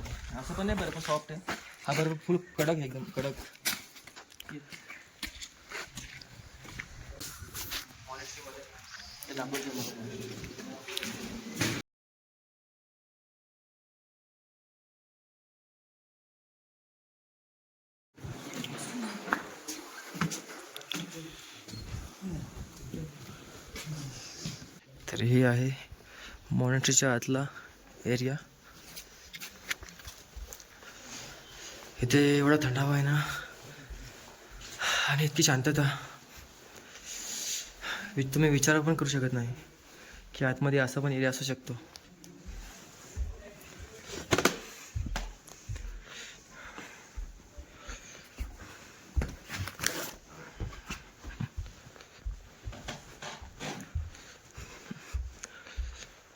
आहे. असं पण नाही बरं, सॉफ्ट आहे हा. बरोबर फुल कडक आहे, एकदम कडक. तर हे आहे मॉनिटरीच्या आतला एरिया. इथे एवढा थंडावा आहे ना, आणि इतकी शांतता, तुम्ही विचार पण करू शकत नाही की आतमध्ये असा पण एरिया असू शकतो.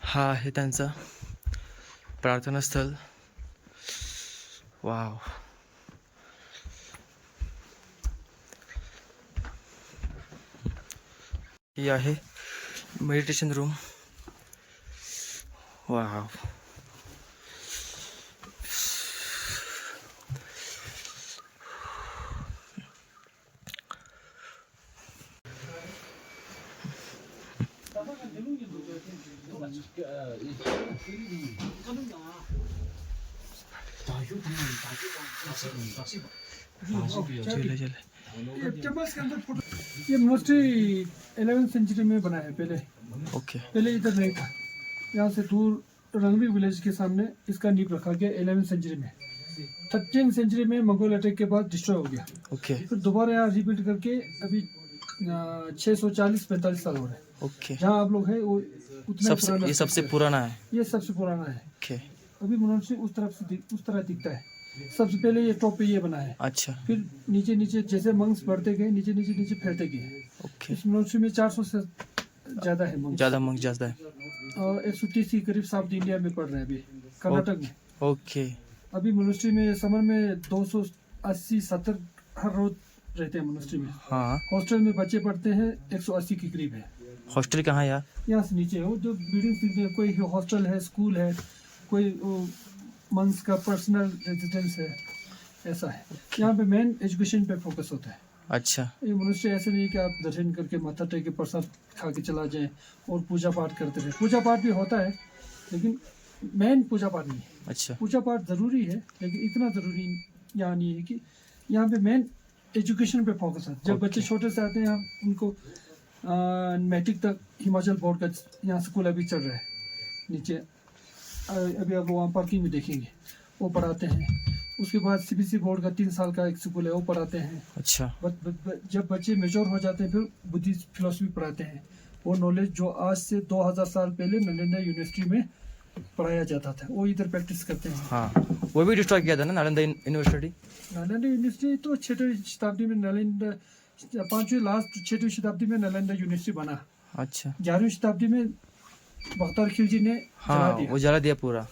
हा आहे त्यांचा प्रार्थनास्थळ. वाव. ही आहे मेडिटेशन रूम. वाव. चले चले. ये मोस्टली 11th सेंचुरी में बना है पहले। ओके. पहले इधर नहीं था, यहाँ से दूर रंगवी विलेज के सामने इसका नींव रखा गया 11th सेंचुरी में। 13th सेंचुरी में मंगोल अटैक के बाद डिस्ट्रॉय हो गया। ओके. फिर दोबारा यहाँ रिबिल्ड करके अभी 640-45 साल हो रहे हैं। ओके. जहाँ आप लोग हैं वो उतना पुराना, ये सबसे पुराना है. ये सबसे पुराना है। ओके. अभी मनुष्य उस तरह दिखता है। सबसे पहले ये टॉप पे ये बना है। अच्छा. फिर नीचे नीचे जैसे मंक्स बढ़ते गए, नीचे नीचे नीचे फैलते गए। ओके. इस मनुष्य में 400 से ज्यादा है मंक्स। ज्यादा है. और 130 के करीब साउथ इंडिया में पड़ रहे हैं अभी, कर्नाटक में। ओके. अभी मनुष्य में समर में 280-70 हर रोज रहते हैं मनुष्य में। हाँ. हॉस्टल में बच्चे पढ़ते हैं 180 के करीब है। हॉस्टल कहाँ है यार? यहाँ से नीचे है वो जो बिल्डिंग, कोई हॉस्टल है, स्कूल है, कोई मंक्स का पर्सनल रेजिडेंस है, ऐसा है। यहाँ पे मेन एजुकेशन पे फोकस होता है। अच्छा. ये मनुष्य ऐसे नहीं कि आप दर्शन करके माथा टेक के प्रसाद खा के चला जाए और पूजा पाठ करते रहे। पूजा पाठ भी होता है लेकिन मेन पूजा पाठ नहीं है। अच्छा. पूजा पाठ ज़रूरी है लेकिन इतना ज़रूरी यहाँ नहीं है। कि यहाँ पे मेन एजुकेशन पे फोकस है। जब बच्चे छोटे से आते हैं यहाँ उनको मैट्रिक तक हिमाचल बोर्ड का यहाँ स्कूल अभी चल रहा है नीचे। अभी आप वहाँ पार्किंग में देखेंगे, वो पढ़ाते हैं। उसके बाद सीबीएसई बोर्ड का 3 साल का एक स्कूल है, वो पढ़ाते हैं। अच्छा. जब बच्चे मेच्योर हो जाते हैं फिर बुद्धिस्ट फिलोसफी पढ़ाते हैं। वो नॉलेज जो आज से 2000 साल पहले नालंदा यूनिवर्सिटी में पढ़ाया जाता था, वो इधर प्रैक्टिस करते हैं। हाँ, वो भी डिस्ट्रॉय किया था ना नालंदा यूनिवर्सिटी. नालंदा यूनिवर्सिटी तो 6वीं शताब्दी में, नालंदा 5वीं लास्ट 6वीं शताब्दी में नालंदा यूनिवर्सिटी बना। अच्छा. 11वीं शताब्दी में बख्तियार खिलजी ने जला दिया। वो जला दिया पूरा.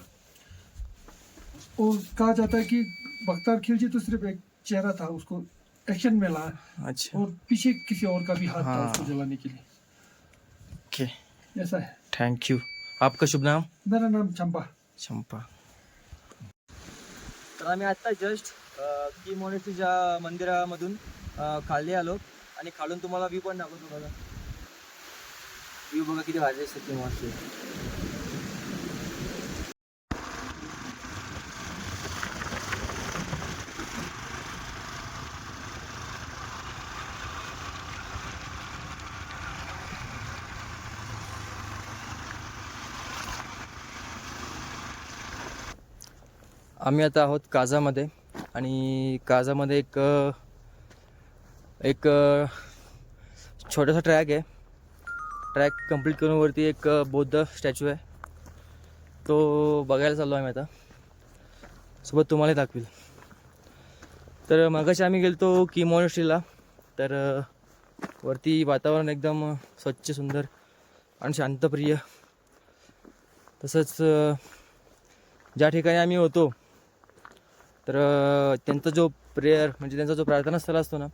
और कहा जाता है कि बख्तियार खिलजी तो सिर्फ एक चेहरा था, उसको एक्शन में लाया। अच्छा. और पीछे किसी और का भी हाथ था उसको जलाने के लिए। ओके. ऐसा है। Thank you. आपका शुभ नाम? मेरा नाम चंपा. तर आम्ही आत्ता जस्ट की मोनेस्ट्रीच्या मंदिरामधून खाली आलो आणि खालून तुम्हाला व्ह्यू पण दाखवतो. बघा व्ह्यू, बघा किती भारी असते की मोनेस्ट्री. आम्ही आता आहोत काजामध्ये आणि काजामध्ये एक छोटासा ट्रॅक आहे. ट्रॅक कंप्लीट करून वरती एक बौद्ध स्टॅच्यू आहे, तो बघायला चाललो आम्ही आता. सोबत तुम्हाला दाखवेल. तर मगाशी आम्ही गेलतो की मोनेस्ट्रीला. तर वरती वातावरण एकदम स्वच्छ, सुंदर आणि शांतप्रिय. तसंच ज्या ठिकाणी आम्ही होतो तर त्यांचा जो प्रेयर म्हणजे त्यांचा जो प्रार्थनास्थळ असतो ना,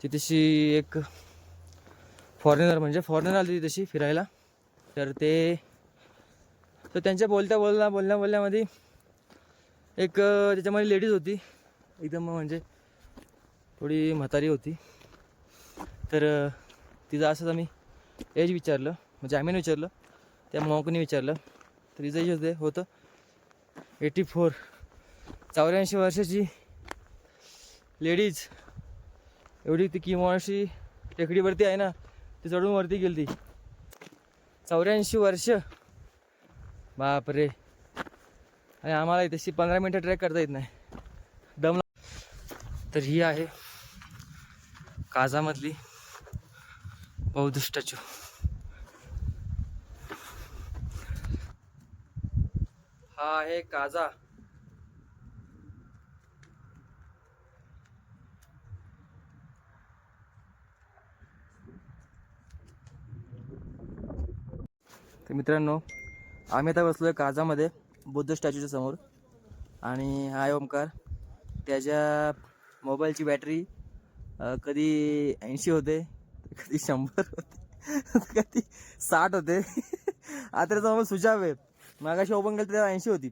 तिथेशी एक फॉरेनर आली तशी फिरायला. तर त्यांच्या बोलण्यामध्ये एक त्याच्यामध्ये लेडीज होती, एकदम म्हणजे थोडी म्हातारी होती. तर तिचं असंच आम्ही एज विचारलं, म्हणजे आम्ही नाही विचारलं, त्या मॉकने विचारलं. तर तिचं एज होतं 84. 84 वर्षाची लेडीज, एवढी ती किमोशी टेकडीवरती आहे ना, ती चढून वरती गेली ती. 84 वर्ष, बापरे. आणि आम्हाला तशी 15 मिनटं ट्रॅक करता येत नाही, दम. तर ही आहे काझामधली बौद्ध स्टॅच्यू. हा आहे काझा. तर मित्रांनो, आम्ही आता बसलो आहे काझामध्ये बुद्ध स्टॅच्यूच्या समोर. आणि हा आहे ओमकार. त्याच्या मोबाईलची बॅटरी कधी 80 होते, कधी 100 होते, कधी 60 होते. आता त्याचा मोबाईल स्विच ऑफ आहे. मागाशी ओपन केलं तेव्हा 80 होती.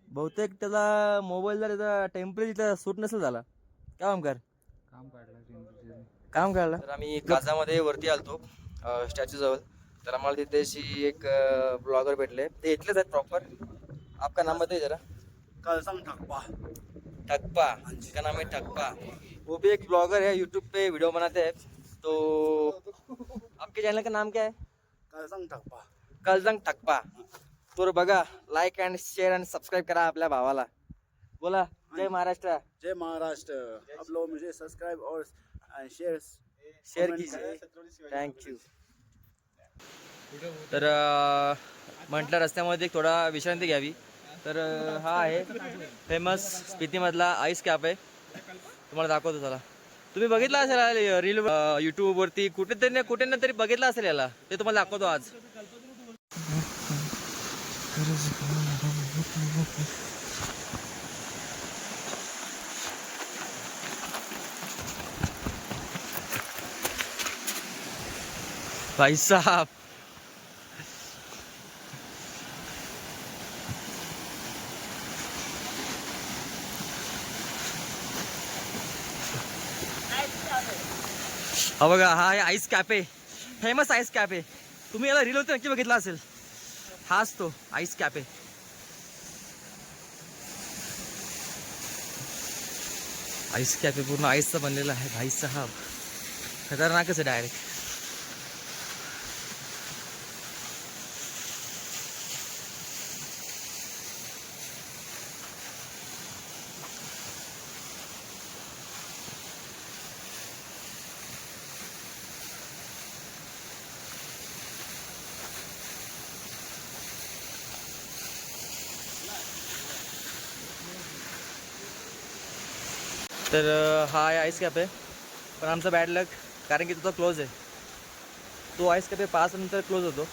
बहुतेक त्याला मोबाईलला त्याचा टेम्परेचर सूट नसेल झाला. काय ओमकार? काम काढलं. तर आम्ही काझामध्ये वरती आलतो स्टॅच्यू जवळ. तर आम्हाला तिथेशी एक ब्लॉगर भेटले. ते इथलेच आहेत प्रॉपर. आपका नाम बताइए जरा. कलसम ठकपा। ठकपा, इसका नाम है ठकपा. वो भी एक ब्लॉगर है, यूट्यूब पे वीडियो बनाते हैं. तो आपके चैनल का नाम क्या है? कलसम ठकपा। कलजंग ठकपा. तर बघा, like and share and subscribe करा आपल्या भावाला. बोला जय महाराष्ट्र. जय महाराष्ट्र। आप लोग मुझे सब्सक्राइब और शेयर कीजिए. थँक्यू. तर म्हटलं रस्त्यामध्ये थोडा विश्रांती घ्यावी. तर हा आहे फेमस स्पितीमधला आईस कॅफे. तुम्हाला दाखवतो चला. तुम्ही बघितला असेल रील यूट्यूबवरती, कुठे ना तरी बघितला असेल याला. ते तुम्हाला दाखवतो आज. भाई साहब, हा बघा, हा आहे ice cafe, famous ice cafe. तुम्ही याला रील होते नक्की बघितला असेल. हाच तो आईस कॅफे. आईस कॅफे पूर्ण आईसचा बनलेला आहे भाई साहब. खतरनाकच आहे डायरेक्ट. तर हा आहे आईस कॅफे. पण आमचा बॅड लक, कारण की तो क्लोज आहे. तो आईस कॅफे 5 नंतर क्लोज होतो.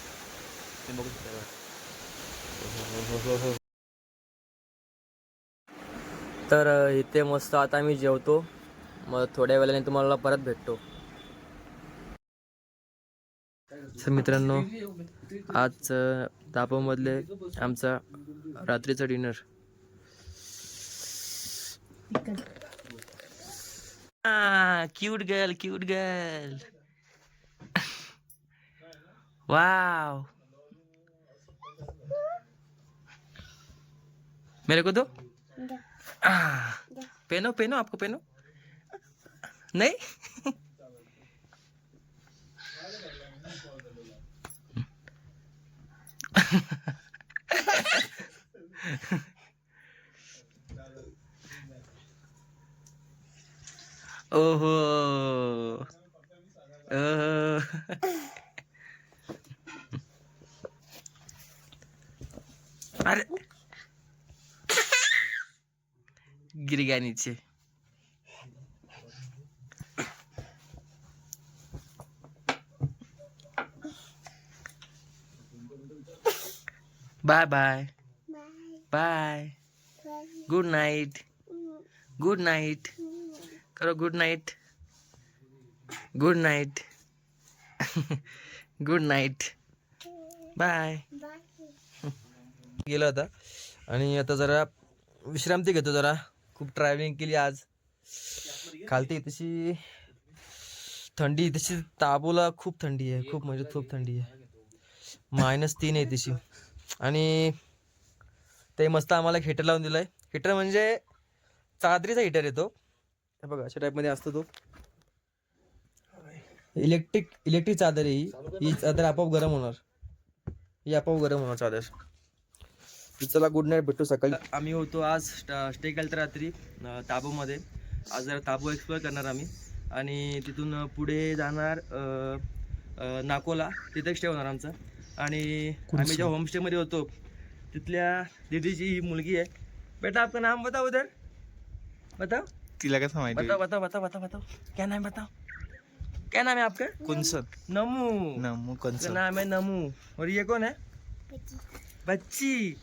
ते बघू शकता. तर इथे मस्त आता मी जेवतो. मग थोड्या वेळाने तुम्हाला परत भेटतो. तर मित्रांनो, आज दापोमधले आमचा रात्रीचा dinner. Cute girl, cute girl. Wow, मेरे को दो. पेनो पेनो, आपको पेनो नहीं. ओहो, अरे गिर गया नीचे. Bye bye bye. Good night, good night करो. Good night, good night. Good night, bye. गेला होता आणि आता जरा विश्रांती घेतो जरा. खूप ट्रॅव्हलिंग केली आज. खालती तशी थंडी, तशी ताबोला खूप थंडी आहे, खूप म्हणजे खूप थंडी आहे. -3 आहे तशी. आणि ते मस्त आम्हाला एक हीटर लावून दिलाय. हीटर म्हणजे चादरीचा हीटर येतो, हे बघा अशा टाईपमध्ये असतो तो. इलेक्ट्रिक चादर आहे ही चादर आपोआप गरम होणार. ही आपोआप गरम होणार चादर. चला गुड नाईट, भेटू सकाळी. आम्ही होतो आज स्टे केलं तर रात्री ताबूमध्ये. आज जरा ताबू एक्सप्लोअर करणार आम्ही आणि तिथून पुढे जाणार नाकोला, तिथे स्टे होणार आमचा. आणि आम्ही ज्या होमस्टेमध्ये होतो तिथल्या दीदीची ही मुलगी आहे. बेटा आपका नाम बताओ उधर, बताओ. तिला कसं माहिती? बताओ बताओ बताओ बताओ बताओ, क्या नाम बताओ, क्या नाम है आपका? कुंसन. नमू. नमू उसका कुंसन. नाम है नमू. और ये कौन है? बच्ची.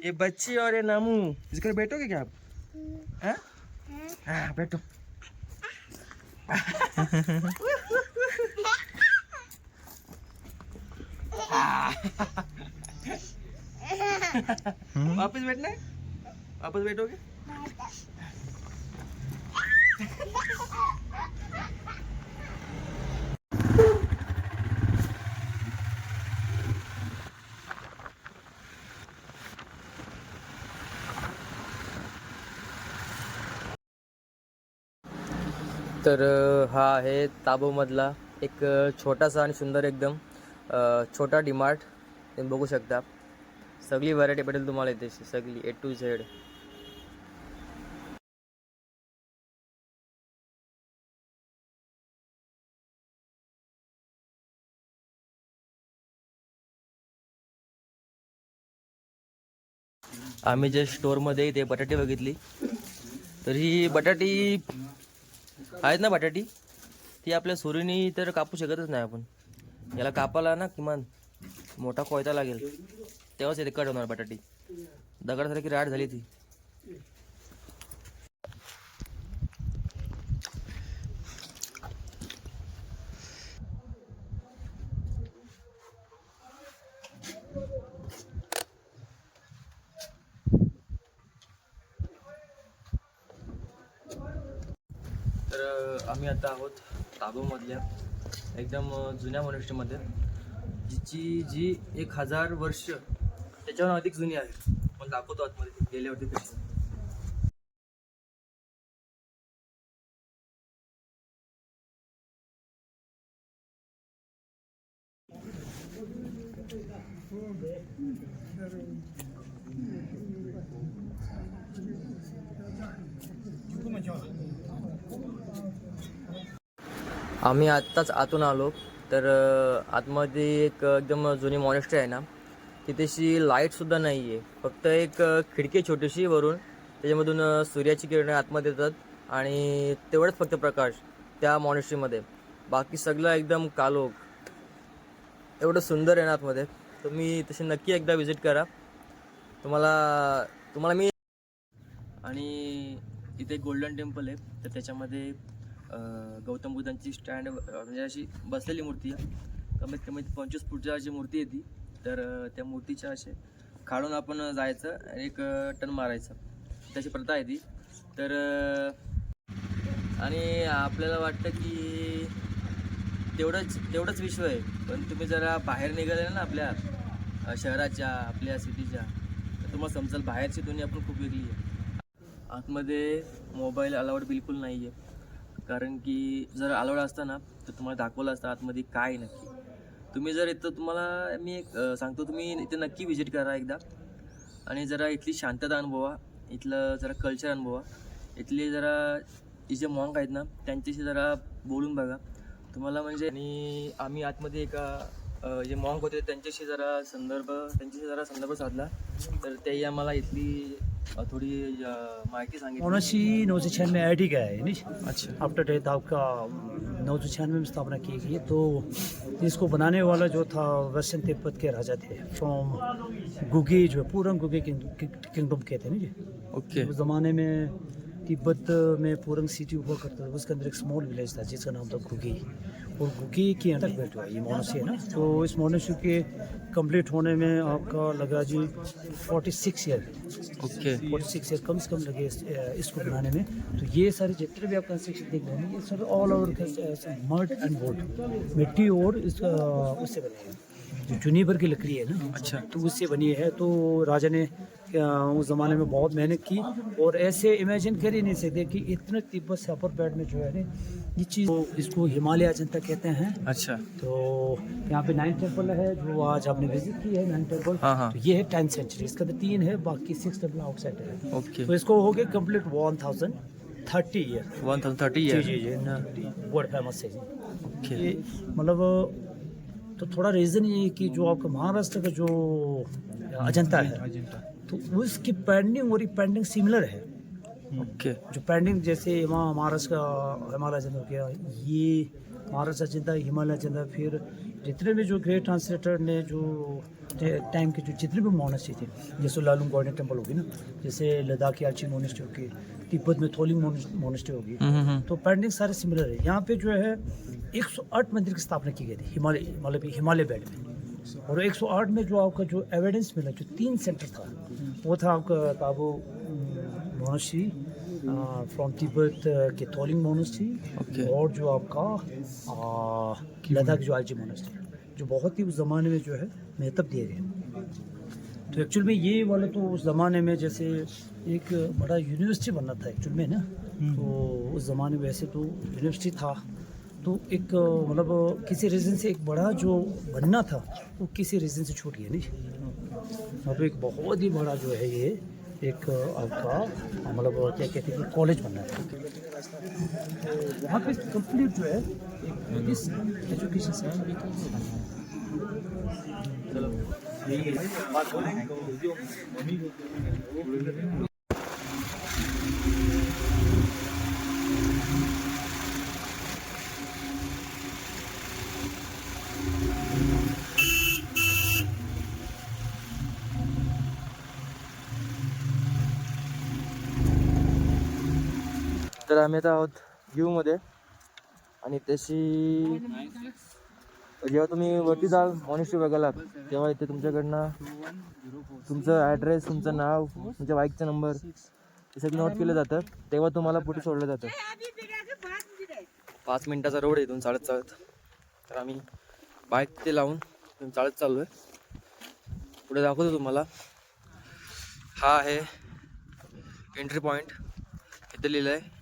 ये बच्ची और ये नमू. इसके बैठोगे क्या आप? हाँ हाँ बैठो. वापस बैठना है? वापस बैठोगे? तर हा आहे ताबोमधला एक छोटासा आणि सुंदर एकदम छोटा डीमार्ट. तुम्ही बघू शकता, सगळी व्हरायटी भेटेल तुम्हाला इथे, सगळी A to Z. आम्ही जे स्टोअरमध्ये ते बटाटे बघितली, तर ही बटाटी आहेत ना, बटाटी ती आपल्या सुरीने तर कापू शकतच नाही आपण. याला कापाला ना किमान मोठा कोयता लागेल, तेव्हाच इथे कट होणार बटाटी. दगडासारखी राड झाली ती. तर आम्ही आता आहोत ताबोमधल्या एकदम जुन्या मोनेस्ट्रीमध्ये, जी 1000 वर्ष त्याच्यावर अधिक जुनी आहे. पण दाखवतो आतमध्ये गेल्यावरती कशी. आम्ही आत्ताच आतून आलो. तर आतमध्ये एक एकदम जुनी मॉनेस्ट्री आहे ना, तिथेशी लाईटसुद्धा नाही आहे. फक्त एक खिडकी छोटीशी वरून, त्याच्यामधून सूर्याची किरणे आतमध्ये येतात आणि तेवढंच फक्त प्रकाश त्या मॉनेस्ट्रीमध्ये. बाकी सगळं एकदम कालोख. एवढं सुंदर आहे ना आतमध्ये. तुम्ही तसे नक्की एकदा विजिट करा. तुम्हाला मी. आणि इथे गोल्डन टेम्पल आहे, तर त्याच्यामध्ये गौतम बुद्धांची स्टँड म्हणजे अशी बसलेली मूर्ती आहे. कमीत कमी 25 फूटची अशी मूर्ती आहे ती. तर त्या मूर्तीच्या असे काढून आपण जायचं आणि एक टन मारायचं, त्याची प्रथा आहे ती. तर आणि आपल्याला वाटतं की तेवढंच विश्व आहे, पण तुम्ही जरा बाहेर निघाले ना आपल्या शहराच्या, आपल्या सिटीच्या, तर तुम्हाला समजेल बाहेरची दुनिया पण खूप वेगळी आहे. आतमध्ये मोबाईल अलाउड बिलकुल नाही आहे, कारण की जर अलाउड असता ना तर तुम्हाला दाखवलं असतं आतमध्ये काय नक्की. तुम्ही जर इथं, तुम्हाला मी एक सांगतो, तुम्ही इथे नक्की विजिट करा एकदा आणि जरा इथली शांतता अनुभवा, इथलं जरा कल्चर अनुभवा. इथले जरा जे मॉन्क आहेत ना त्यांच्याशी जरा बोलून बघा तुम्हाला म्हणजे. आणि आम्ही आतमध्ये एका जे मॉन्क होते त्यांच्याशी जरा संदर्भ साधला, तर तेही आम्हाला इथली थोडी माहिती सांगितली. 1996 में आई का है नहीं. अच्छा. आफ्टर डेथ आपका 1996 में स्थापना की गई. तो इसको बनाने वाला जो था वेस्टर्न तिब्बत के राजा थे, फ्रॉम गुगे, जो पूरन गुगे किंगडम कहते हैं ना जी. ओके. उस ज़माने में तिब्बत में पूरन सिटी हुआ करता था, उसके अंदर एक स्मॉल विलेज था जिसका नाम था गुगे. और गुकी की अंडर बेल्ट हुआ ये मोनेस्ट्री है ना। तो इस मोनेस्ट्री के कंप्लीट होने में आपका लगा जी 46 ईयर। ओके 46 ईयर कम से कम लगे इसको बनाने में। तो ये सारे जितने भी आप कंस्ट्रक्शन देख रहे हैं ये सब all over mud and wood, मिट्टी और उससे बने हैं। जो जूनिपर की लकड़ी है ना, अच्छा। तो उससे बनी है। तो राजा ने उस ज़माने में बहुत मेहनत की और ऐसे इमेजिन कर ही नहीं सकते कि इतने तिब्बत से अपर पैड में जो है ना ये चीज़, तो इसको हिमालय अजंता कहते हैं। अच्छा। तो यहाँ पे 9 टेम्पल है जो आज आपने विजिट की है, 9 टेम्पल। हाँ, हाँ। तो ये है 10th सेंचुरी, इसका तो 3 है, बाकी 6 टेम्पल आउटसाइड है। ओके तो इसको हो गया कंप्लीट 1030 ईयर। 1030 जी ईयर। जी जी वर्ल्ड फेमस है जी। ओके ये मतलब तो थोड़ा रीज़न ये है कि जो आपका महाराष्ट्र का जो अजंता है तो उसकी पेंडिंग और ये पेंडिंग सिमिलर है। ओके जो पेंडिंग जैसे वहाँ महाराष्ट्र का हिमालय अजंता हो गया, ये महाराष्ट्र अजंता, हिमालय अजंता, फिर जितने भी जो ग्रेट ट्रांसलेटर ने जो टाइम के जो जितने भी मोनेस्ट्री थे, जैसे लालुंग गोल्डन टेम्पल होगी ना, जैसे लद्दाख की आर्ची मोनेस्ट्री होगी, तिब्बत में थोलिंग मोनेस्ट्री होगी, तो पेंडिंग सारे सिमिलर है। यहाँ पे जो है 108 मंदिर की स्थापना की गई थी हिमालय बेल्ट में। और 108 में जो आपका जो एविडेंस मिला, जो 3 सेंटर था, वो था आपका ताबो monastery from Tibet K Tholing monastery, Okay. और जो आपका लद्दाख जो आर्ची मोनेस्ट्री, जो बहुत ही उस ज़माने में जो है महत्व दिए गए। तो एक्चुअल में ये वाला तो उस ज़माने में जैसे एक बड़ा यूनिवर्सिटी बनना था एक्चुअल में ना। तो उस ज़माने में वैसे तो यूनिवर्सिटी था, तो एक मतलब किसी रीज़न से एक बड़ा जो बनना था वो किसी रीज़न से छूट गया नहीं। अब एक बहुत ही बड़ा जो है ये एक आपका मतलब क्या कहते हैं कि कॉलेज बनना था। तो वहाँ पे कंप्लीट जो है इस एजुकेशन से तर आम्ही आता आहोत व्ह्यूमध्ये आणि त्याची जेव्हा तुम्ही वरती जाल मॉनिस्ट्री बघायला तेव्हा इथे तुमच्याकडनं तुमचं ॲड्रेस, तुमचं नाव, तुमच्या बाईकचा नंबर हे सगळं नोट केलं जातं. तेव्हा तुम्हाला पुढे सोडलं जातं. 5 मिनिटाचा रोड आहे इथून चालत चालत. तर आम्ही बाईक ते लावून इथून चालत चाललो आहे. पुढे दाखवतो तुम्हाला. हा आहे एंट्री पॉईंट. इथे लिहिलं आहे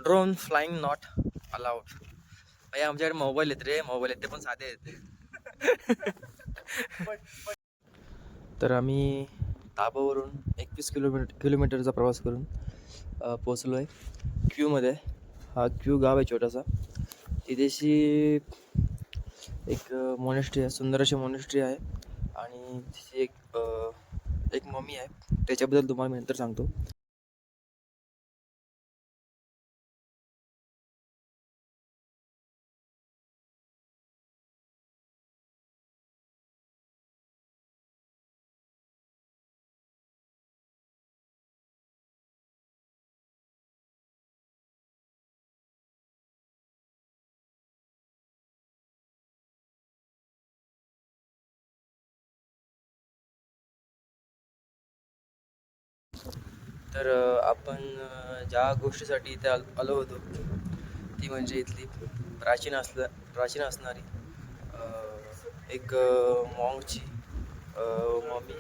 ड्रोन फ्लाइंग नॉट अलाउड. भाई आमच्याकडे मोबाईल आहेत रे, मोबाईल आहेत ते पण साधे आहेत. तर आम्ही ताबोवरून 21 किलोमीटरचा प्रवास करून पोचलो आहे क्यूमध्ये. हा क्यू गाव आहे छोटासा. तिथेशी एक मोनेस्ट्री आहे, सुंदर अशी मोनेस्ट्री आहे आणि तिची एक मम्मी आहे. त्याच्याबद्दल तुम्हाला मी नंतर सांगतो. तर आपण ज्या गोष्टीसाठी इथे आलो होतो ती म्हणजे इथली प्राचीन असणारी एक मॉंगची मॉमी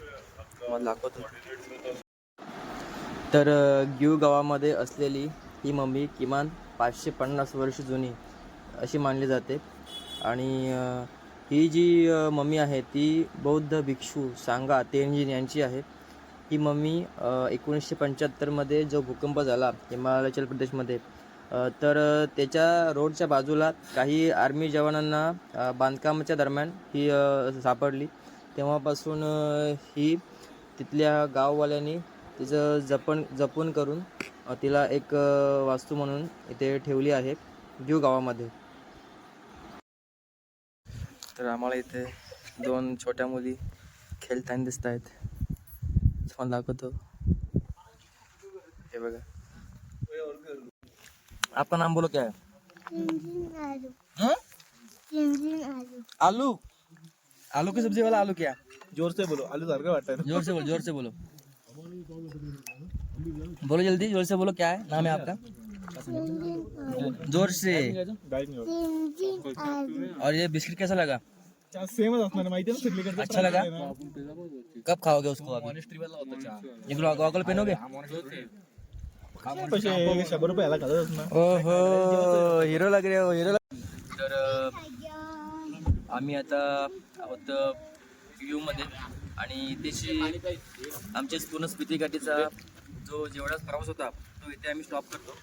मला दाखवत होती. तर ग्यू गावामध्ये असलेली ही मम्मी किमान 550 वर्ष जुनी अशी मानली जाते. आणि ही जी मम्मी आहे ती बौद्ध भिक्षू सांगा तेंजिन यांची आहे. ही मम्मी 1975मध्ये जो भूकंप झाला हिमाचल प्रदेशमध्ये, तर त्याच्या रोडच्या बाजूला काही आर्मी जवानांना बांधकामाच्या दरम्यान ही सापडली. तेव्हापासून ही तिथल्या गाववाल्यांनी तिचं जपून करून तिला एक वास्तू म्हणून इथे ठेवली आहे ग्यू गावामध्ये. तर आम्हाला इथे 2 छोट्या मुली खेळताना दिसत आहेत. तुम्हाला दाखवतो. हे बघा. आपका नाम बोलो क्या है? आलू आलू की सब्जी वाला आलू क्या? जोर से बोलो, आलू सारखं वाटतंय ना. जोर से बोलो, जोर से बोलो. बोलो जल्दी, जोर से बोलो. क्या है नाम है आपका? जोर से. और ये बिस्किट कैसा लगा? सेमच असणार माहिती आहे ना सिडलीकडचं. अच्छा लगा? कब खाओगे उसको अभी? एक गॉगल पहनोगे? पैसे 100 रुपये याला घालत असणार. ओहो, हिरो लग रहे हो, हिरो. तर आम्ही आता आहोत व्ह्यूमध्ये आणि त्याची आमच्या पूर्ण स्पितीघाटीचा जो जेवढाच प्रवास होता तो इथे आम्ही स्टॉप करतो.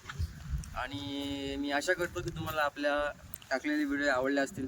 आणि मी आशा करतो की तुम्हाला आपल्या टाकलेले व्हिडिओ आवडले असतील.